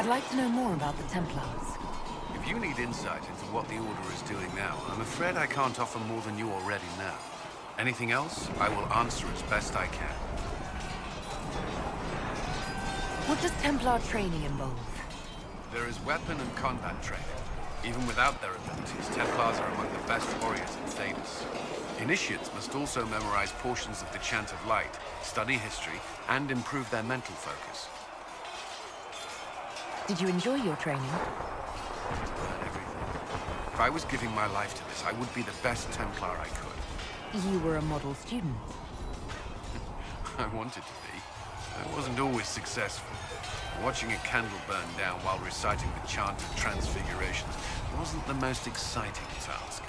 I'd like to know more about the Templars. If you need insight into what the Order is doing now, I'm afraid I can't offer more than you already know. Anything else, I will answer as best I can. What does Templar training involve? There is weapon and combat training. Even without their abilities, Templars are among the best warriors in Thedas. Initiates must also memorize portions of the Chant of Light, study history, and improve their mental focus. Did you enjoy your training? Everything. If I was giving my life to this, I would be the best Templar I could. You were a model student. I wanted to be. I wasn't always successful. Watching a candle burn down while reciting the Chant of Transfiguration wasn't the most exciting task.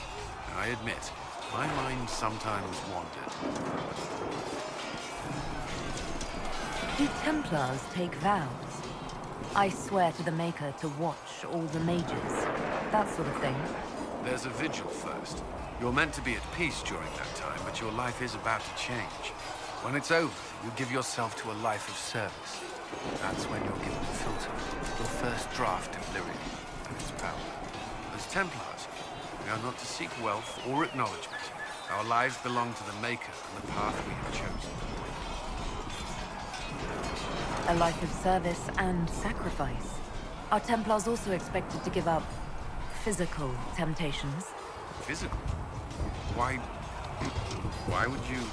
I admit, my mind sometimes wandered. Do Templars take vows? I swear to the Maker to watch all the mages. That sort of thing. There's a vigil first. You're meant to be at peace during that time, but your life is about to change. When it's over, you give yourself to a life of service. That's when you're given a filter, your first draft of lyric and its power. As Templars, we are not to seek wealth or acknowledgement. Our lives belong to the Maker and the path we have chosen. A life of service and sacrifice. Are Templars also expected to give up physical temptations? Physical? Why would you...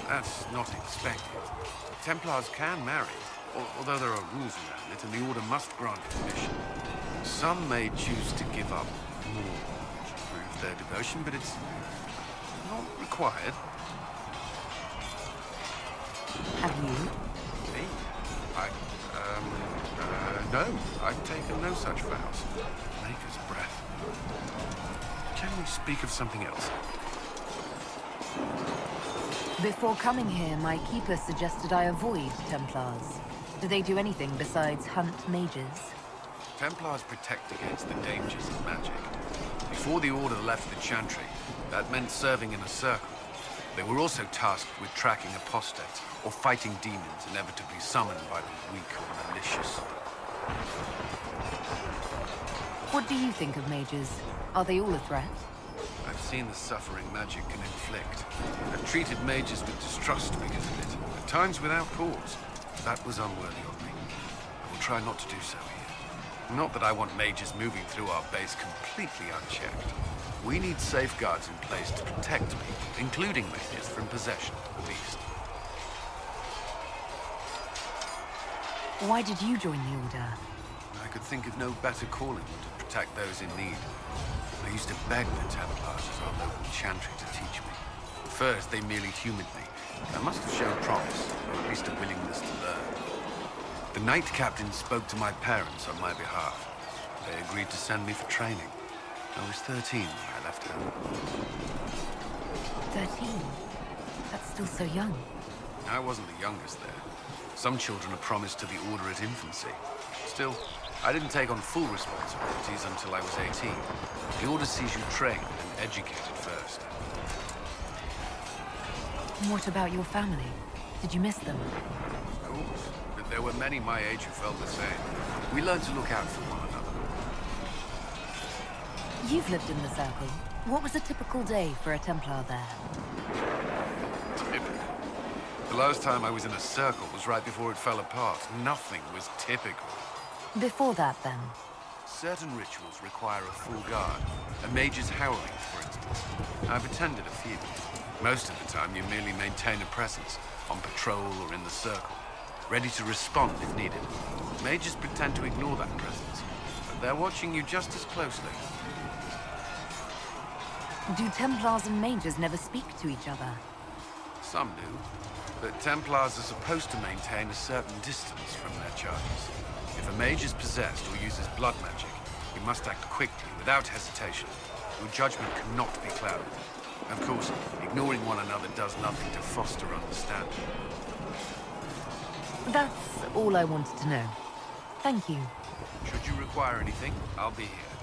That's not expected. Templars can marry, although there are rules around it, and the Order must grant permission. Some may choose to give up more to prove their devotion, but it's not required. Have you? Me? No. I've taken no such vows. Maker's breath. Can we speak of something else? Before coming here, my keeper suggested I avoid Templars. Do they do anything besides hunt mages? Templars protect against the dangers of magic. Before the Order left the Chantry, that meant serving in a circle. They were also tasked with tracking apostates or fighting demons inevitably summoned by the weak or malicious. What do you think of mages? Are they all a threat? I've seen the suffering magic can inflict. I've treated mages with distrust because of it, at times without cause. That was unworthy of me. I will try not to do so here. Not that I want mages moving through our base completely unchecked. We need safeguards in place to protect people, including mages, from possession of the beast. Why did you join the Order? I could think of no better calling than to protect those in need. I used to beg the Templars as our local Chantry to teach me. At first, they merely humored me. I must have shown promise, or at least a willingness to learn. The Knight Captain spoke to my parents on my behalf. They agreed to send me for training. I was 13 when I left home. 13? That's still so young. I wasn't the youngest there. Some children are promised to the Order at infancy. Still, I didn't take on full responsibilities until I was 18. The Order sees you trained and educated first. What about your family? Did you miss them? Of course, but there were many my age who felt the same. We learned to look out for one another. You've lived in the Circle. What was a typical day for a Templar there? Typical? The last time I was in a circle was right before it fell apart. Nothing was typical. Before that, then? Certain rituals require a full guard. A mage's howling, for instance. I've attended a few. Most of the time, you merely maintain a presence, on patrol or in the circle, ready to respond if needed. Mages pretend to ignore that presence, but they're watching you just as closely. Do Templars and mages never speak to each other? Some do, but Templars are supposed to maintain a certain distance from their charges. If a mage is possessed or uses blood magic, we must act quickly, without hesitation. Your judgment cannot be clouded. Of course, ignoring one another does nothing to foster understanding. That's all I wanted to know. Thank you. Should you require anything, I'll be here.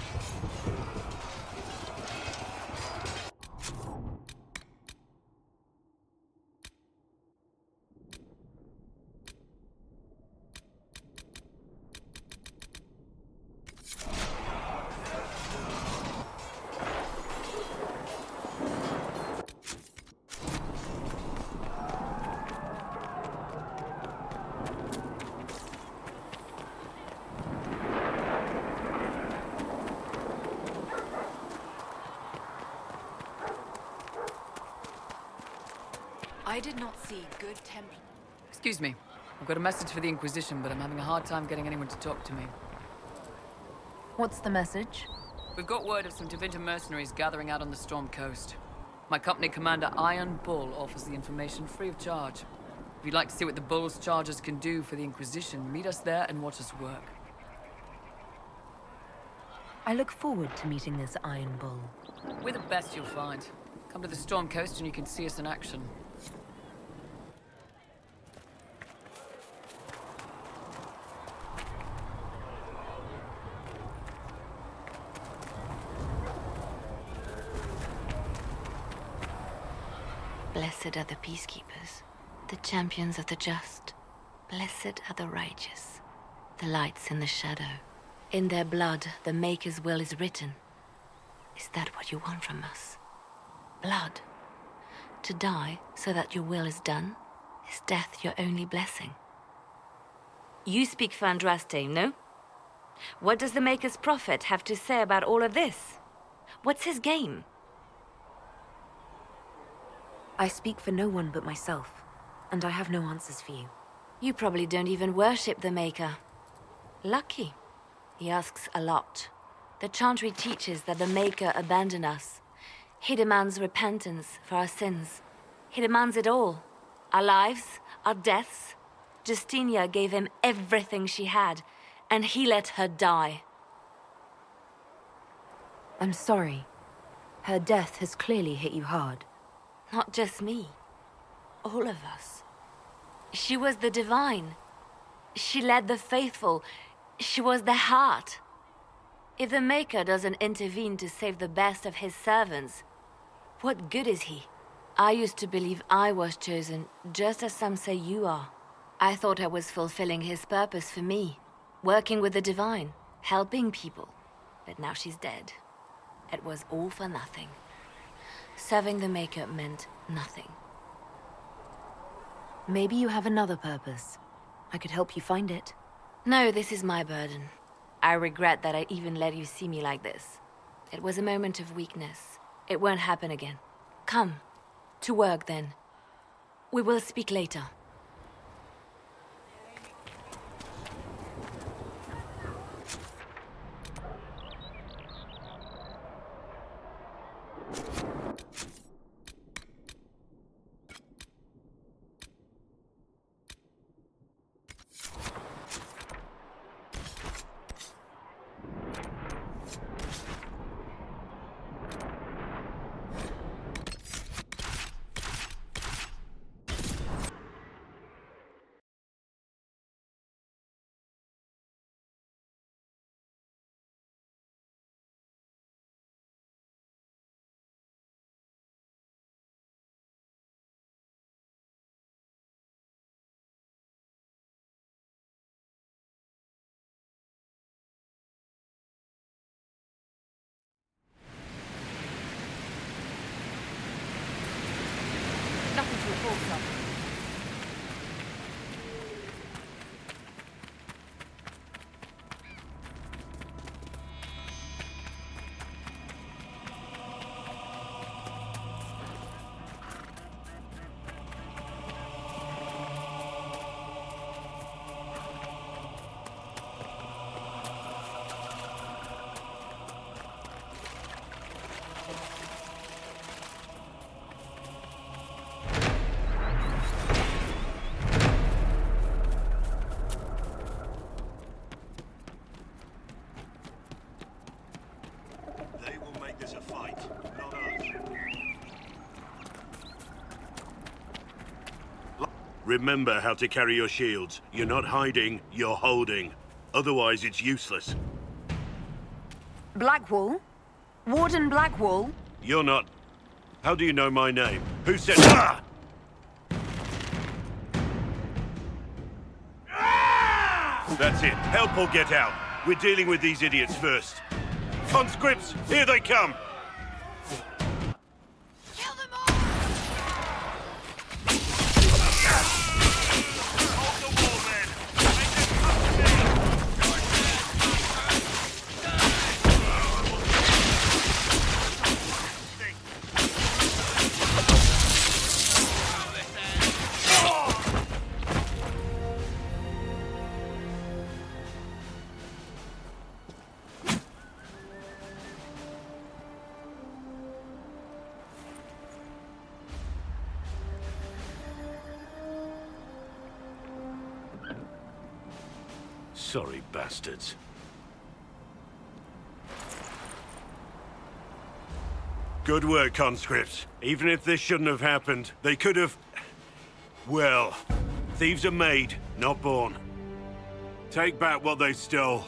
I did not see good Templar. Excuse me. I've got a message for the Inquisition, but I'm having a hard time getting anyone to talk to me. What's the message? We've got word of some Tevinter mercenaries gathering out on the Storm Coast. My company commander, Iron Bull, offers the information free of charge. If you'd like to see what the Bull's charges can do for the Inquisition, meet us there and watch us work. I look forward to meeting this Iron Bull. We're the best you'll find. Come to the Storm Coast and you can see us in action. Blessed are the peacekeepers, the champions of the just. Blessed are the righteous, the lights in the shadow. In their blood, the Maker's will is written. Is that what you want from us? Blood? To die so that your will is done? Is death your only blessing? You speak for Andraste, no? What does the Maker's prophet have to say about all of this? What's his game? I speak for no one but myself, and I have no answers for you. You probably don't even worship the Maker. Lucky. He asks a lot. The Chantry teaches that the Maker abandoned us. He demands repentance for our sins. He demands it all. Our lives, our deaths. Justinia gave him everything she had, and he let her die. I'm sorry. Her death has clearly hit you hard. Not just me. All of us. She was the divine. She led the faithful. She was the heart. If the Maker doesn't intervene to save the best of his servants, what good is he? I used to believe I was chosen, just as some say you are. I thought I was fulfilling his purpose for me, working with the divine, helping people. But now she's dead. It was all for nothing. Serving the Maker meant nothing. Maybe you have another purpose. I could help you find it. No, this is my burden. I regret that I even let you see me like this. It was a moment of weakness. It won't happen again. Come. To work, then. We will speak later. Nothing to report, sir. They will make this a fight, not us. Remember how to carry your shields. You're not hiding, you're holding. Otherwise, it's useless. Blackwall? Warden Blackwall? You're not... How do you know my name? Who said... Ah! That's it. Help or get out. We're dealing with these idiots first. Conscripts, here they come! Kill them all! Hold the wall, men! Make them come to me! Sorry, bastards. Good work, conscripts. Even if this shouldn't have happened, they could have... Well, thieves are made, not born. Take back what they stole.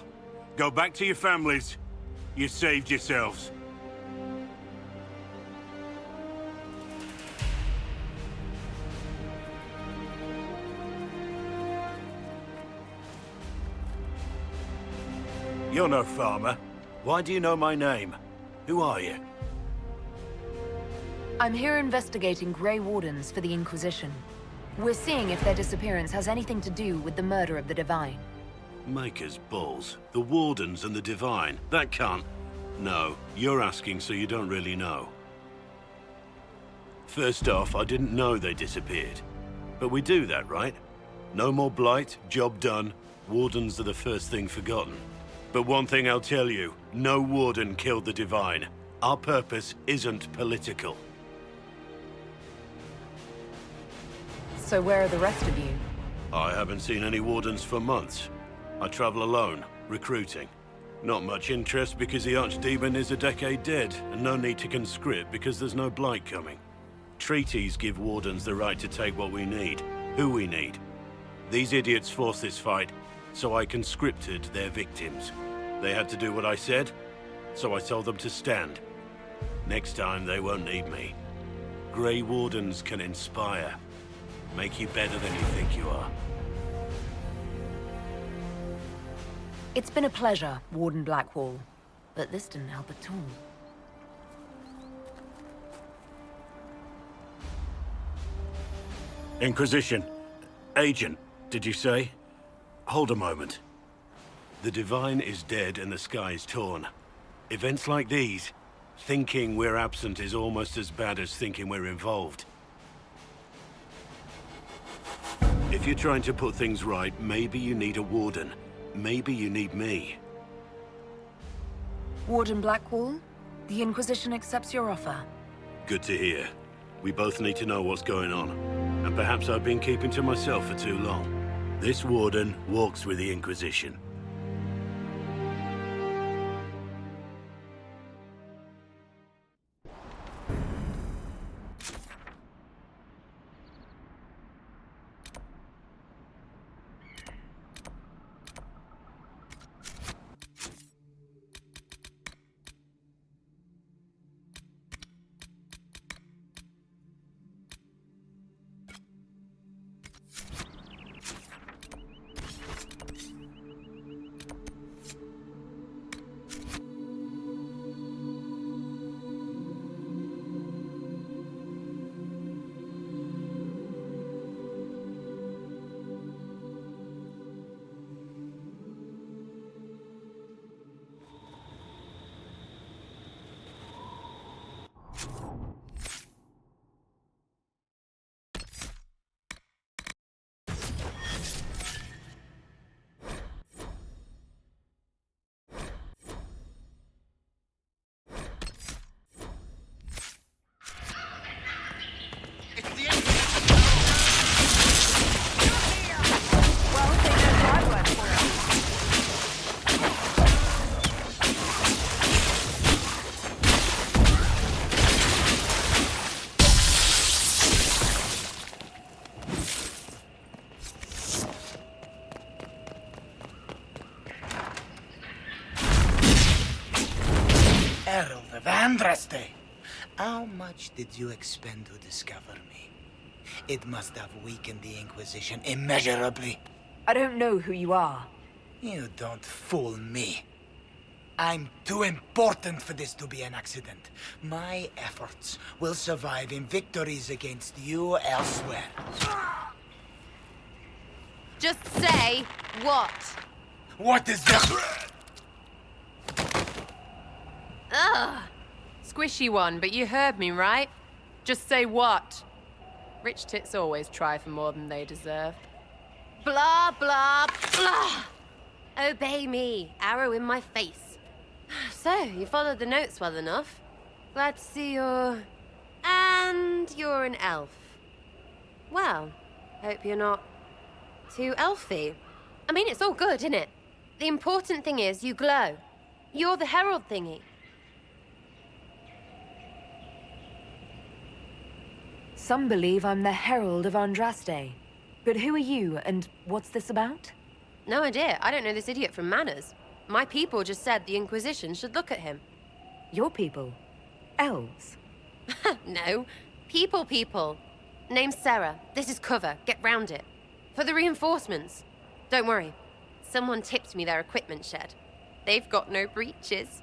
Go back to your families. You saved yourselves. You're no farmer. Why do you know my name? Who are you? I'm here investigating Grey Wardens for the Inquisition. We're seeing if their disappearance has anything to do with the murder of the Divine. Maker's balls. The Wardens and the Divine. That can't... No, you're asking so you don't really know. First off, I didn't know they disappeared. But we do that, right? No more blight, job done. Wardens are the first thing forgotten. But one thing I'll tell you, no Warden killed the Divine. Our purpose isn't political. So where are the rest of you? I haven't seen any Wardens for months. I travel alone, recruiting. Not much interest because the Archdemon is a decade dead, and no need to conscript because there's no blight coming. Treaties give Wardens the right to take what we need, who we need. These idiots forced this fight, so I conscripted their victims. They had to do what I said, so I told them to stand. Next time, they won't need me. Grey Wardens can inspire. Make you better than you think you are. It's been a pleasure, Warden Blackwall. But this didn't help at all. Inquisition. Agent, did you say? Hold a moment. The Divine is dead and the sky is torn. Events like these, thinking we're absent is almost as bad as thinking we're involved. If you're trying to put things right, maybe you need a Warden. Maybe you need me. Warden Blackwall, the Inquisition accepts your offer. Good to hear. We both need to know what's going on. And perhaps I've been keeping to myself for too long. This Warden walks with the Inquisition. Andraste! How much did you expend to discover me? It must have weakened the Inquisition immeasurably. I don't know who you are. You don't fool me. I'm too important for this to be an accident. My efforts will survive in victories against you elsewhere. Just say what? What is that? Ugh. Squishy one, but you heard me, right? Just say what? Rich tits always try for more than they deserve. Blah, blah, blah! Obey me. Arrow in my face. So, you followed the notes well enough. Glad to see you're... And you're an elf. Well, hope you're not too elfy. I mean, it's all good, isn't it? The important thing is you glow. You're the herald thingy. Some believe I'm the Herald of Andraste. But who are you, and what's this about? No idea. I don't know this idiot from Manners. My people just said the Inquisition should look at him. Your people? Elves? No. People. Name's Sarah. This is cover. Get round it. For the reinforcements. Don't worry. Someone tipped me their equipment shed. They've got no breaches.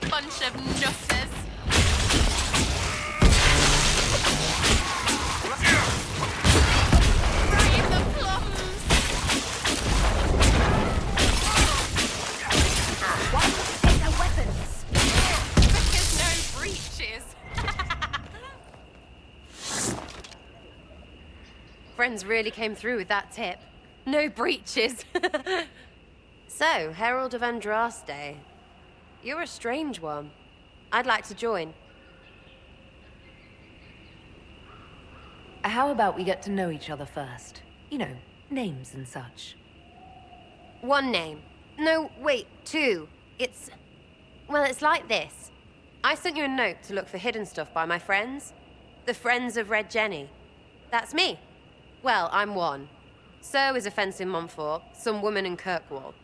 Bunch of nutters. Right in the plums. Why would you take their weapons? Because no breaches. Friends really came through with that tip. No breaches. So, Herald of Andraste. You're a strange one. I'd like to join. How about we get to know each other first? You know, names and such. One name. No, wait, two. Well, it's like this. I sent you a note to look for hidden stuff by my friends. The Friends of Red Jenny. That's me. Well, I'm one. So is a fence in Montfort, some woman in Kirkwall.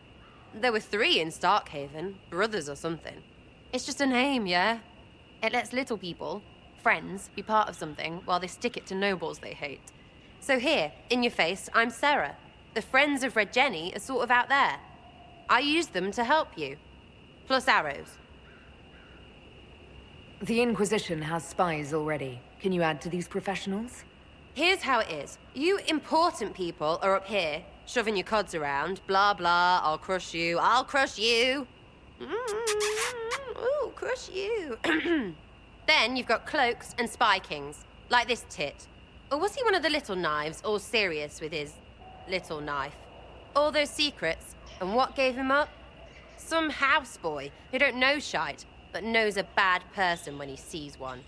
There were 3 in Starkhaven, brothers or something. It's just a name, yeah? It lets little people, friends, be part of something while they stick it to nobles they hate. So here, in your face, I'm Sarah. The Friends of Red Jenny are sort of out there. I use them to help you. Plus arrows. The Inquisition has spies already. Can you add to these professionals? Here's how it is. You important people are up here, shoving your cods around. Blah, blah, I'll crush you. Ooh, crush you. Then you've got cloaks and spy kings, like this tit. Or was he one of the little knives, all serious with his little knife? All those secrets, and what gave him up? Some houseboy who don't know shite, but knows a bad person when he sees one.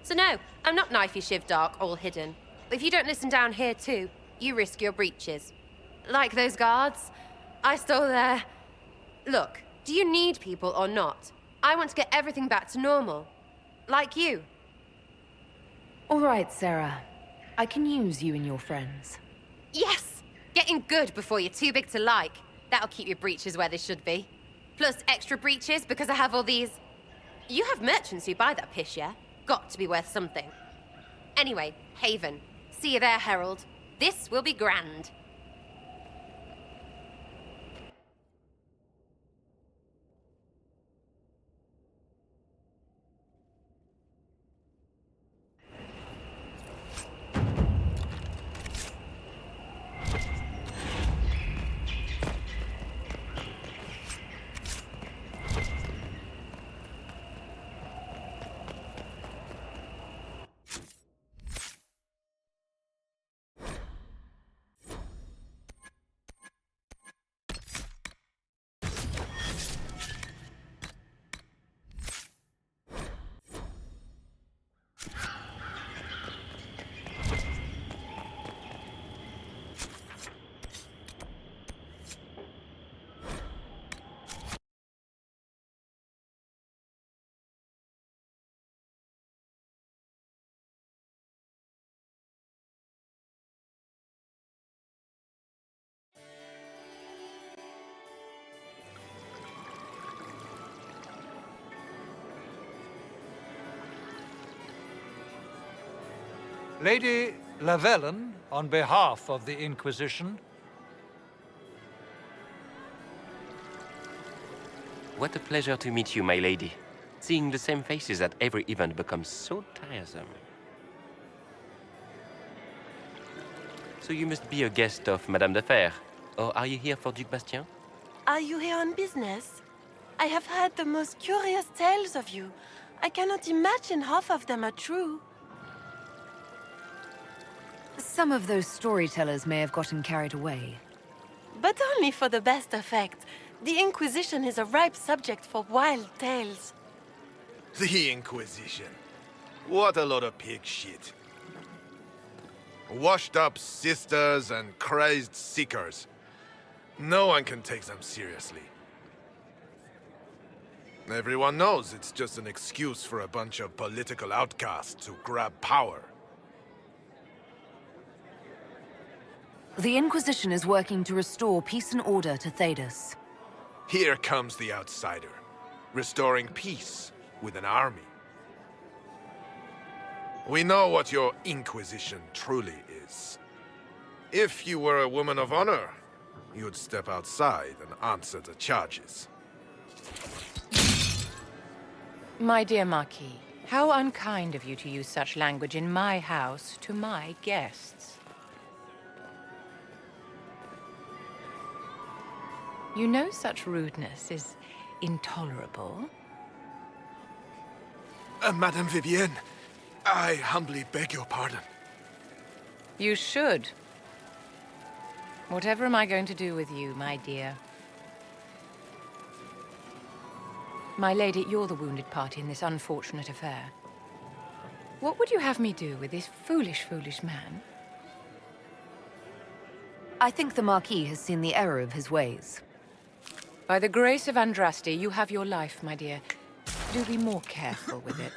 So no, I'm not knifey shiv dark, all hidden. If you don't listen down here too, you risk your breeches. Like those guards, I stole their... Look, do you need people or not? I want to get everything back to normal. Like you. All right, Sarah. I can use you and your friends. Yes! Getting good before you're too big to like. That'll keep your breeches where they should be. Plus extra breeches because I have all these... You have merchants who buy that piss, yeah? Got to be worth something. Anyway, Haven. See you there, Herald. This will be grand. Lady Lavellen, on behalf of the Inquisition. What a pleasure to meet you, my lady. Seeing the same faces at every event becomes so tiresome. So you must be a guest of Madame de Fer, or are you here for Duc Bastien? Are you here on business? I have heard the most curious tales of you. I cannot imagine half of them are true. Some of those storytellers may have gotten carried away. But only for the best effect. The Inquisition is a ripe subject for wild tales. The Inquisition. What a lot of pig shit. Washed up sisters and crazed seekers. No one can take them seriously. Everyone knows it's just an excuse for a bunch of political outcasts to grab power. The Inquisition is working to restore peace and order to Thedas. Here comes the outsider, restoring peace with an army. We know what your Inquisition truly is. If you were a woman of honor, you'd step outside and answer the charges. My dear Marquis, how unkind of you to use such language in my house to my guests. You know such rudeness is intolerable. Madame Vivienne, I humbly beg your pardon. You should. Whatever am I going to do with you, my dear? My lady, you're the wounded party in this unfortunate affair. What would you have me do with this foolish, foolish man? I think the Marquis has seen the error of his ways. By the grace of Andraste, you have your life, my dear. Do be more careful with it.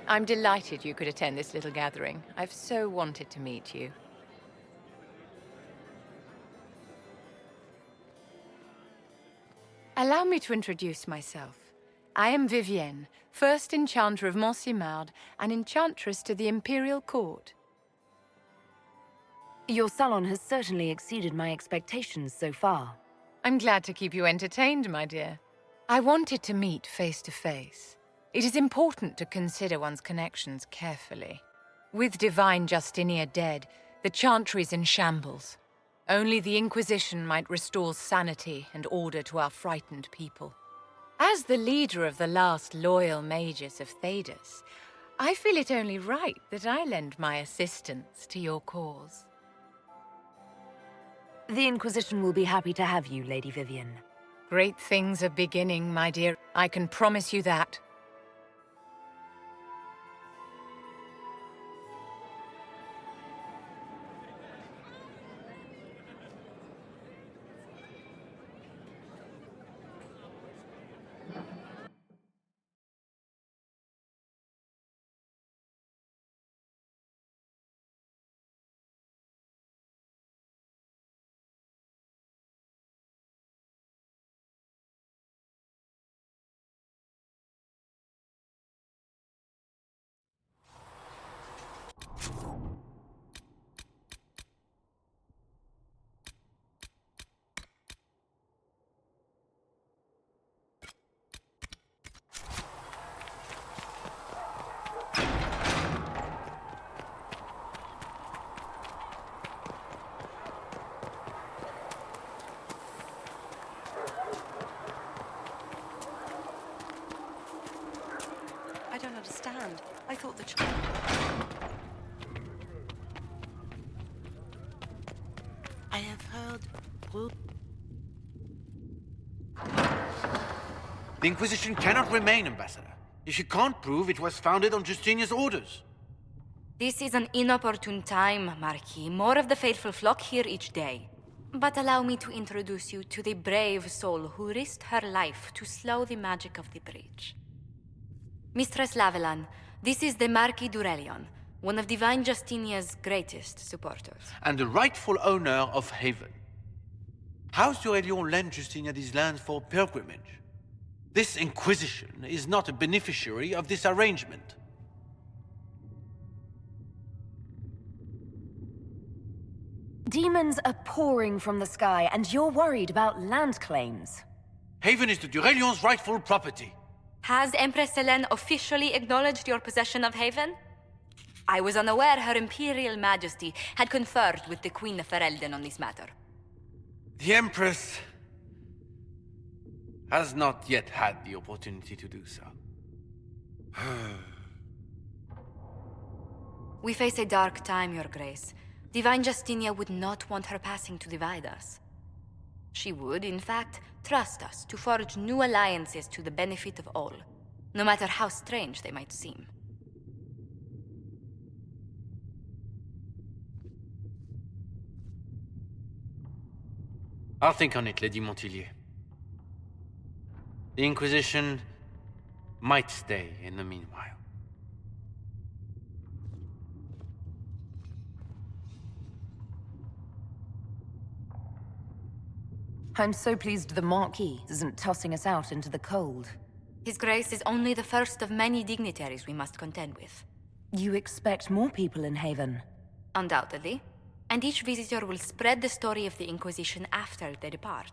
I'm delighted you could attend this little gathering. I've so wanted to meet you. Allow me to introduce myself. I am Vivienne, first enchanter of Montsimard and enchantress to the Imperial Court. Your salon has certainly exceeded my expectations so far. I'm glad to keep you entertained, my dear. I wanted to meet face to face. It is important to consider one's connections carefully. With Divine Justinia dead, the Chantry is in shambles. Only the Inquisition might restore sanity and order to our frightened people. As the leader of the last loyal mages of Thedas, I feel it only right that I lend my assistance to your cause. The Inquisition will be happy to have you, Lady Vivienne. Great things are beginning, my dear. I can promise you that. I don't understand. I thought the child... I have heard... The Inquisition cannot remain, Ambassador, if you can't prove it was founded on Justinia's orders. This is an inopportune time, Marquis. More of the faithful flock here each day. But allow me to introduce you to the brave soul who risked her life to slow the magic of the breach. Mistress Lavelan, this is the Marquis d'Aurelion, one of Divine Justinia's greatest supporters. And the rightful owner of Haven. House d'Aurelion lent Justinia these lands for pilgrimage. This Inquisition is not a beneficiary of this arrangement. Demons are pouring from the sky, and you're worried about land claims. Haven is the d'Aurelion's rightful property. Has Empress Selene officially acknowledged your possession of Haven? I was unaware Her Imperial Majesty had conferred with the Queen of Ferelden on this matter. The Empress has not yet had the opportunity to do so. We face a dark time, Your Grace. Divine Justinia would not want her passing to divide us. She would, in fact, trust us to forge new alliances to the benefit of all, no matter how strange they might seem. I'll think on it, Lady Montilyet. The Inquisition might stay in the meanwhile. I'm so pleased the Marquis isn't tossing us out into the cold. His Grace is only the first of many dignitaries we must contend with. You expect more people in Haven? Undoubtedly. And each visitor will spread the story of the Inquisition after they depart.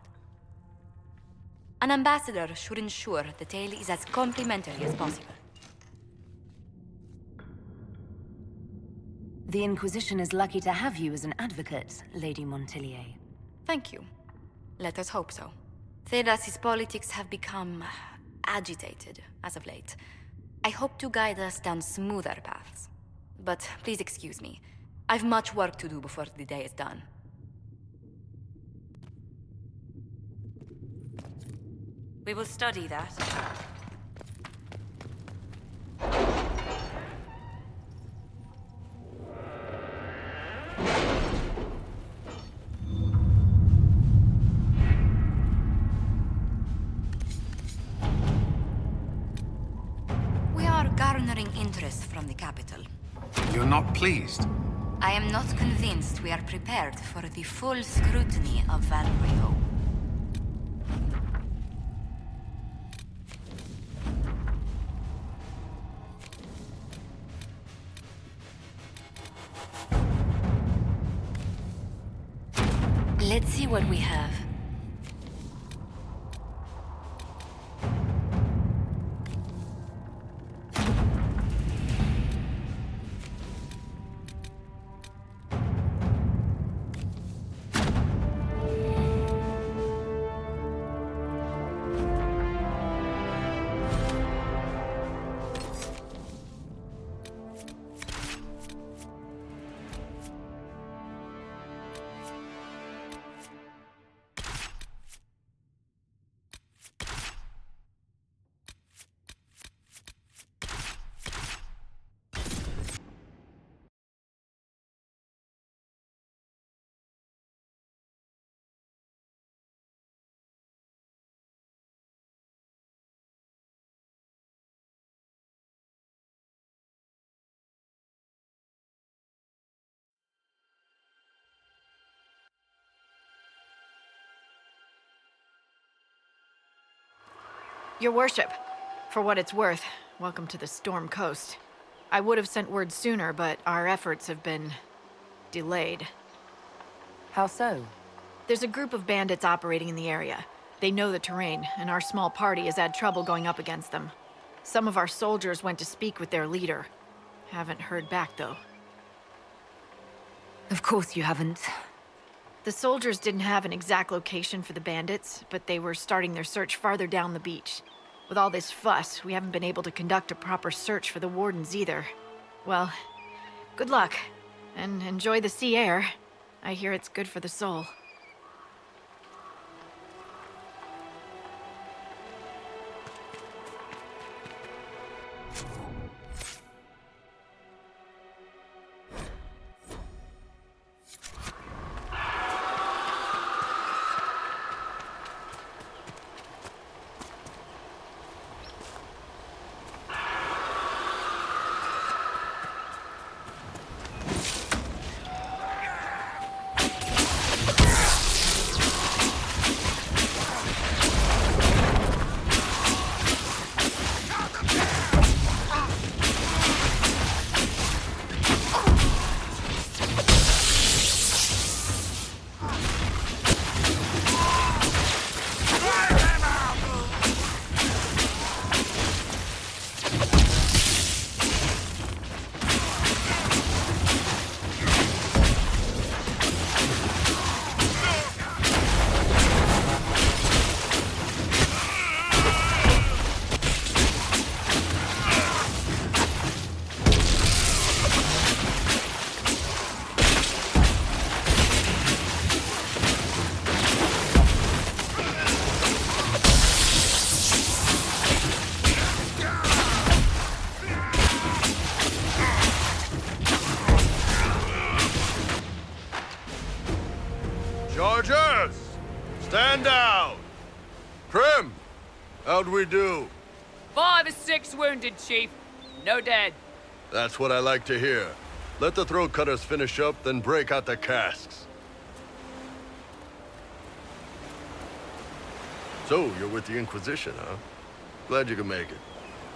An ambassador should ensure the tale is as complimentary as possible. The Inquisition is lucky to have you as an advocate, Lady Montilyet. Thank you. Let us hope so. Thedas's politics have become agitated as of late. I hope to guide us down smoother paths. But please excuse me. I've much work to do before the day is done. We will study that. We are garnering interest from the capital. You're not pleased? I am not convinced we are prepared for the full scrutiny of Val Rio. Let's see what we have. Your worship, for what it's worth, welcome to the Storm Coast. I would have sent word sooner, but our efforts have been delayed. How so? There's a group of bandits operating in the area. They know the terrain, and our small party has had trouble going up against them. Some of our soldiers went to speak with their leader. Haven't heard back, though. Of course you haven't. The soldiers didn't have an exact location for the bandits, but they were starting their search farther down the beach. With all this fuss, we haven't been able to conduct a proper search for the wardens either. Well, good luck, and enjoy the sea air. I hear it's good for the soul. Stand down! Prim! How'd we do? 5 or 6 wounded, Chief. No dead. That's what I like to hear. Let the throat cutters finish up, then break out the casks. So, you're with the Inquisition, huh? Glad you could make it.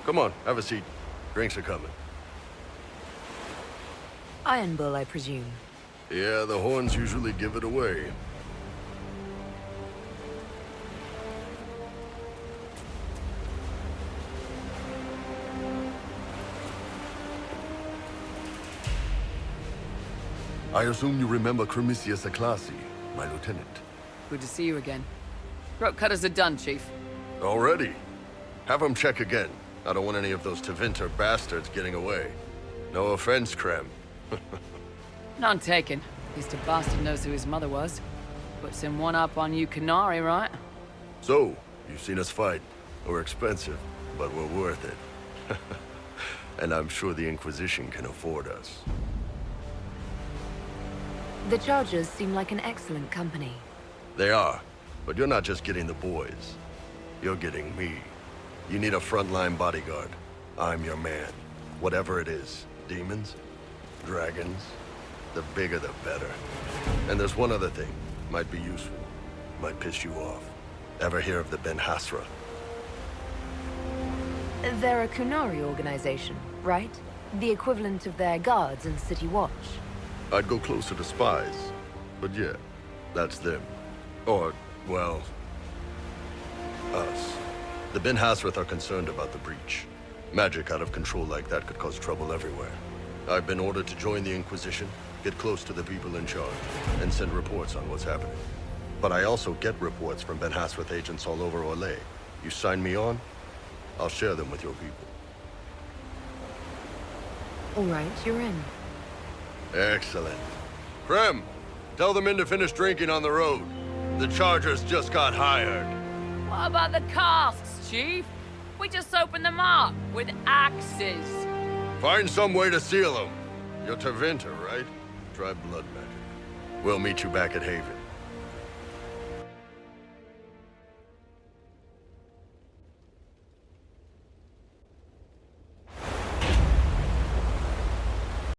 Come on, have a seat. Drinks are coming. Iron Bull, I presume. Yeah, the horns usually give it away. I assume you remember Cremisius Aclassi, my lieutenant. Good to see you again. Throat cutters are done, Chief. Already? Have them check again. I don't want any of those Tevinter bastards getting away. No offense, Krem. None taken. At least a bastard knows who his mother was. Puts him one up on you Canary, right? So, you've seen us fight. We're expensive, but we're worth it. And I'm sure the Inquisition can afford us. The Chargers seem like an excellent company. They are, but you're not just getting the boys. You're getting me. You need a frontline bodyguard. I'm your man. Whatever it is. Demons? Dragons? The bigger the better. And there's one other thing. Might be useful. Might piss you off. Ever hear of the Ben Hasra? They're a Kunari organization, right? The equivalent of their guards and city watch. I'd go closer to spies. But yeah, that's them. Or, well, us. The Ben Hasrath are concerned about the breach. Magic out of control like that could cause trouble everywhere. I've been ordered to join the Inquisition, get close to the people in charge, and send reports on what's happening. But I also get reports from Ben Hasrath agents all over Orlais. You sign me on, I'll share them with your people. All right, you're in. Excellent. Krem, tell the men to finish drinking on the road. The Chargers just got hired. What about the casks, Chief? We just opened them up with axes. Find some way to seal them. You're Tevinter, right? Try blood magic. We'll meet you back at Haven.